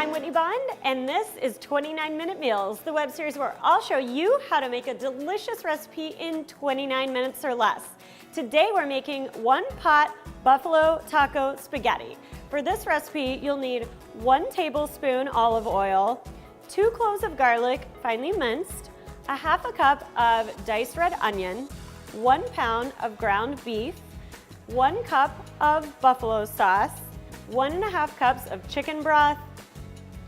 I'm Whitney Bond, and this is 29-Minute Meals, the web series where I'll show you how to make a delicious recipe in 29 minutes or less. Today we're making one-pot buffalo taco spaghetti. For this recipe, you'll need 1 tablespoon olive oil, 2 cloves of garlic, finely minced, a half a cup of diced red onion, 1 pound of ground beef, 1 cup of buffalo sauce, 1.5 cups of chicken broth,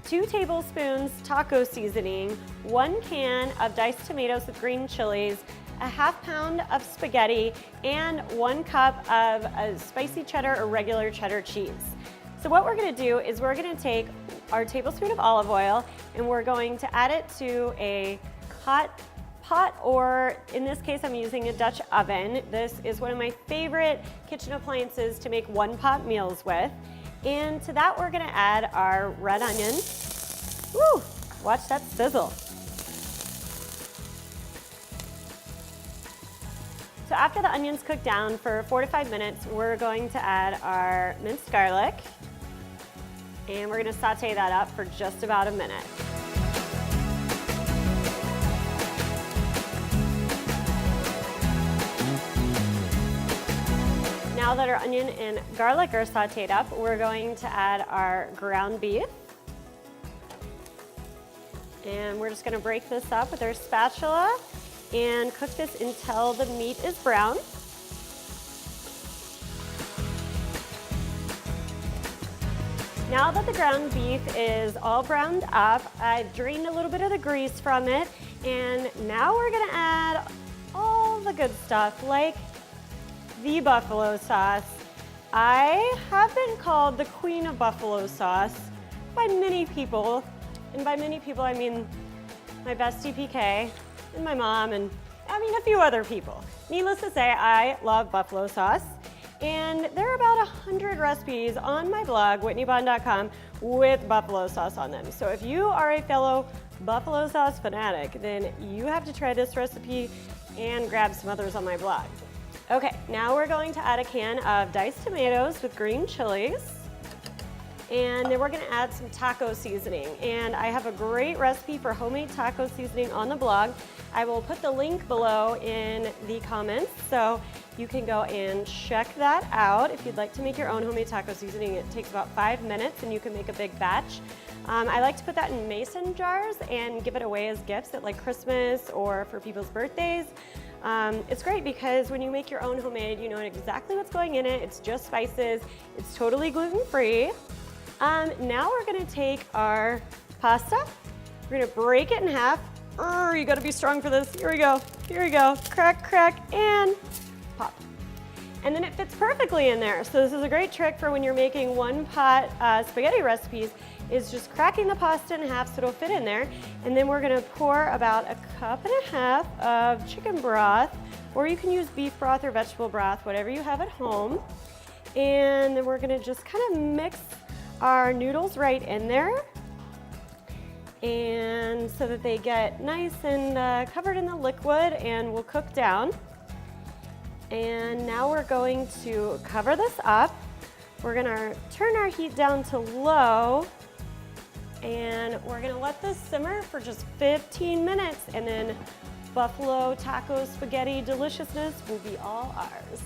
2 tablespoons taco seasoning, 1 can of diced tomatoes with green chilies, a ½ pound of spaghetti, and 1 cup of a spicy cheddar or regular cheddar cheese. So what we're gonna do is we're gonna take our tablespoon of olive oil and we're going to add it to a hot pot, or in this case I'm using a Dutch oven. This is one of my favorite kitchen appliances to make one-pot meals with. And to that we're gonna add our red onion. Woo, watch that sizzle. So after the onions cook down for 4 to 5 minutes, we're going to add our minced garlic. And we're gonna saute that up for just about a minute. Now that our onion and garlic are sauteed up, we're going to add our ground beef. And we're just gonna break this up with our spatula and cook this until the meat is brown. Now that the ground beef is all browned up, I've drained a little bit of the grease from it, and now we're gonna add all the good stuff like the buffalo sauce. I have been called the queen of buffalo sauce by many people, and by many people I mean my bestie PK and my mom and a few other people. Needless to say, I love buffalo sauce, and there are about 100 recipes on my blog, whitneybond.com, with buffalo sauce on them. So if you are a fellow buffalo sauce fanatic, then you have to try this recipe and grab some others on my blog. Okay, now we're going to add a can of diced tomatoes with green chilies. And then we're gonna add some taco seasoning. And I have a great recipe for homemade taco seasoning on the blog. I will put the link below in the comments, so you can go and check that out. If you'd like to make your own homemade taco seasoning, it takes about 5 minutes and you can make a big batch. I like to put that in mason jars and give it away as gifts at like Christmas or for people's birthdays. It's great because when you make your own homemade, you know exactly what's going in it. It's just spices. It's totally gluten-free. Now we're gonna take our pasta. We're gonna break it in half. You gotta be strong for this. Here we go. Here we go. Crack, crack, and pop. And then it fits perfectly in there. So this is a great trick for when you're making one-pot spaghetti recipes, is just cracking the pasta in half so it'll fit in there. And then we're gonna pour about 1.5 cups of chicken broth, or you can use beef broth or vegetable broth, whatever you have at home. And then we're gonna just kind of mix our noodles right in there, and so that they get nice and covered in the liquid and will cook down. And now we're going to cover this up. We're gonna turn our heat down to low, and we're gonna let this simmer for just 15 minutes, and then buffalo taco spaghetti deliciousness will be all ours.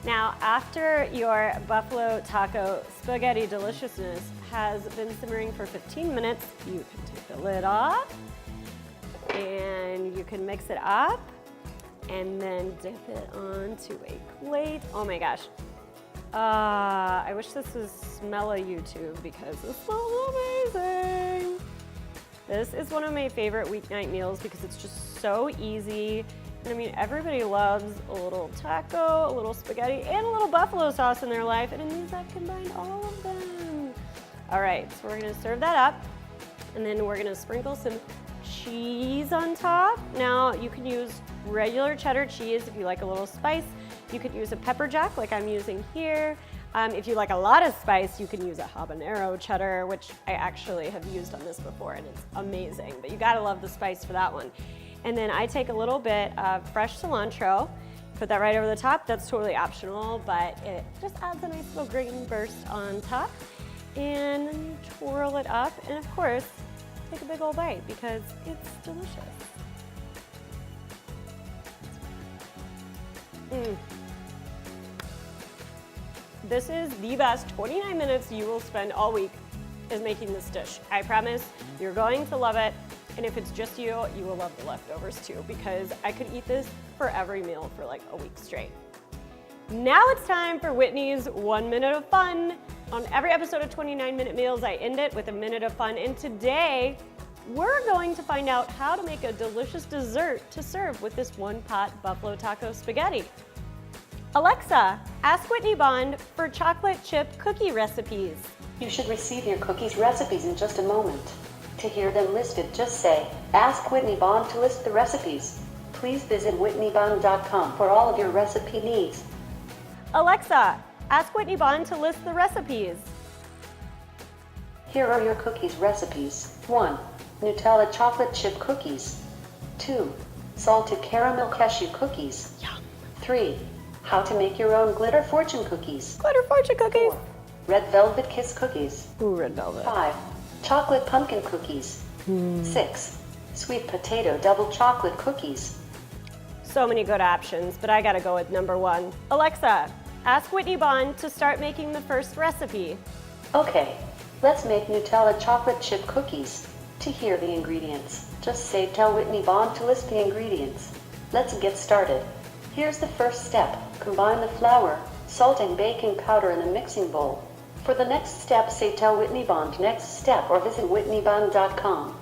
Now, after your buffalo taco spaghetti deliciousness has been simmering for 15 minutes, you can take the lid off and you can mix it up and then dip it onto a plate. Oh my gosh. I wish this was Smella YouTube because this smells amazing. This is one of my favorite weeknight meals because it's just so easy. And everybody loves a little taco, a little spaghetti, and a little buffalo sauce in their life, and it means I've combined all of them. All right, so we're gonna serve that up, and then we're gonna sprinkle some cheese on top. Now, you can use regular cheddar cheese if you like a little spice. You could use a pepper jack like I'm using here. If you like a lot of spice, you can use a habanero cheddar, which I actually have used on this before, and it's amazing, but you gotta love the spice for that one. And then I take a little bit of fresh cilantro, put that right over the top. That's totally optional, but it just adds a nice little green burst on top. and twirl it up, and of course, take a big old bite because it's delicious. This is the best 29 minutes you will spend all week is making this dish. I promise you're going to love it. And if it's just you, you will love the leftovers too, because I could eat this for every meal for like a week straight. Now it's time for Whitney's 1 minute of fun. On every episode of 29 Minute Meals, I end it with a minute of fun. And today, we're going to find out how to make a delicious dessert to serve with this one-pot buffalo taco spaghetti. Alexa, ask Whitney Bond for chocolate chip cookie recipes. You should receive your cookies recipes in just a moment. To hear them listed, just say, ask Whitney Bond to list the recipes. Please visit whitneybond.com for all of your recipe needs. Alexa, ask Whitney Bond to list the recipes. Here are your cookies recipes. 1. Nutella chocolate chip cookies. 2. Salted caramel cashew cookies. Yum. 3. How to make your own glitter fortune cookies. Glitter fortune cookies. 4. Red velvet kiss cookies. Ooh, red velvet. 5. Chocolate pumpkin cookies. 6. Sweet potato double chocolate cookies. So many good options, but I gotta go with number 1. Alexa, ask Whitney Bond to start making the first recipe. Okay, let's make Nutella chocolate chip cookies. To hear the ingredients, just say tell Whitney Bond to list the ingredients. Let's get started. Here's the first step. Combine the flour, salt and baking powder in a mixing bowl. For the next step, say tell Whitney Bond next step or visit whitneybond.com.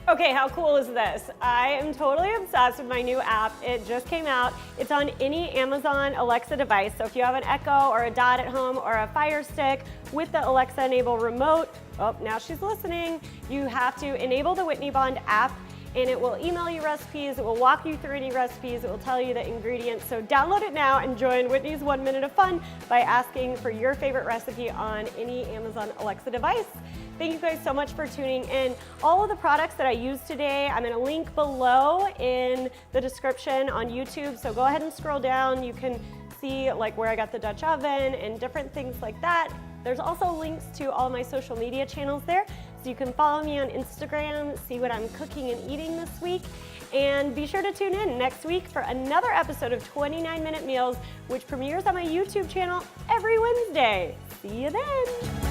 Okay, how cool is this? I am totally obsessed with my new app. It just came out. It's on any Amazon Alexa device. So if you have an Echo or a Dot at home or a Fire Stick with the Alexa Enable remote, oh, now she's listening. You have to enable the Whitney Bond app and it will email you recipes. It will walk you through any recipes. It will tell you the ingredients. So download it now and join Whitney's 1 minute of fun by asking for your favorite recipe on any Amazon Alexa device. Thank you guys so much for tuning in. All of the products that I used today, I'm gonna link below in the description on YouTube. So go ahead and scroll down. You can see like where I got the Dutch oven and different things like that. There's also links to all my social media channels there. So you can follow me on Instagram, see what I'm cooking and eating this week. And be sure to tune in next week for another episode of 29 Minute Meals, which premieres on my YouTube channel every Wednesday. See you then.